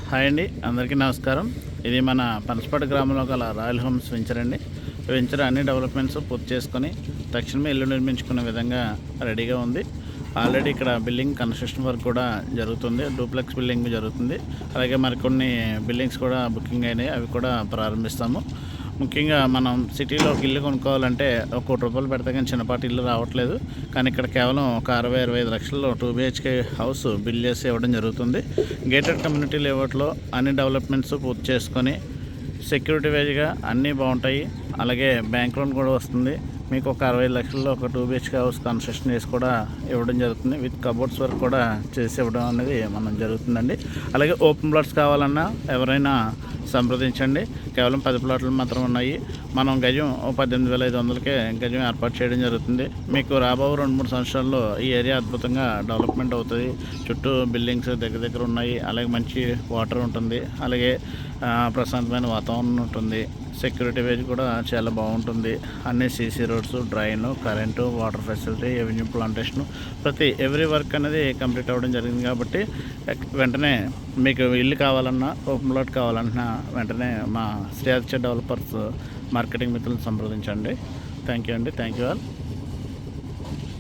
Hi అండి, అందరికీ నమస్కారం. ఇది మన పనసపాడు గ్రామంలో గల రాయల్ హోమ్స్ వెంచర్ అండి. వెంచర్ అన్ని డెవలప్మెంట్స్ పూర్తి చేసుకొని తక్షణమే ఇల్లు నిర్మించుకునే విధంగా రెడీగా ఉంది. ఆల్రెడీ ఇక్కడ బిల్డింగ్ కన్స్ట్రక్షన్ వర్క్ కూడా జరుగుతుంది. డూప్లెక్స్ బిల్డింగ్ జరుగుతుంది. అలాగే మరికొన్ని బిల్డింగ్స్ కూడా బుకింగ్ అయినాయి, అవి కూడా ప్రారంభిస్తాము. ముఖ్యంగా మనం సిటీలో ఒక ఇల్లు కొనుక్కోవాలంటే ₹1,00,00,000 పెడితే కానీ చిన్నపాటి ఇల్లు రావట్లేదు. కానీ ఇక్కడ కేవలం ఒక 60-65 లక్షల్లో 2 BHK హౌస్ బిల్ చేసి ఇవ్వడం జరుగుతుంది. గేటెడ్ కమ్యూనిటీ లేఅవుట్లో అన్ని డెవలప్మెంట్స్ పూర్తి చేసుకొని సెక్యూరిటీ వైజ్గా అన్నీ బాగుంటాయి. అలాగే బ్యాంక్ లోన్ కూడా వస్తుంది. మీకు ఒక 65 లక్షల్లో ఒక 2 BHK హౌస్ కన్స్ట్రక్షన్ చేసి కూడా ఇవ్వడం జరుగుతుంది. విత్ కబోర్డ్స్ వర్క్ కూడా చేసి ఇవ్వడం అనేది మనం జరుగుతుందండి. అలాగే ఓపెన్ ప్లాట్స్ కావాలన్నా ఎవరైనా సంప్రదించండి. కేవలం 10 ప్లాట్లు మాత్రం ఉన్నాయి. మనం గజం 18,500కే గజం ఏర్పాటు చేయడం జరుగుతుంది. మీకు రాబో 2-3 సంవత్సరాల్లో ఈ ఏరియా అద్భుతంగా డెవలప్మెంట్ అవుతుంది. చుట్టూ బిల్డింగ్స్ దగ్గర ఉన్నాయి. అలాగే మంచి వాటర్ ఉంటుంది. అలాగే ప్రశాంతమైన వాతావరణం ఉంటుంది. సెక్యూరిటీ వైజ్ కూడా చాలా బాగుంటుంది. అన్ని CC roads, drain, current, water facility, avenue plantation, every work అనేది కంప్లీట్ అవ్వడం జరిగింది. కాబట్టి వెంటనే మీకు ఇల్లు కావాలన్నా, ఓపెన్ ప్లాట్ కావాలన్నా వెంటనే మా శ్రీ ఆదిత్య డెవలపర్స్ మార్కెటింగ్ మిత్రులను సంప్రదించండి. థ్యాంక్ యూ అండి. Thank you all.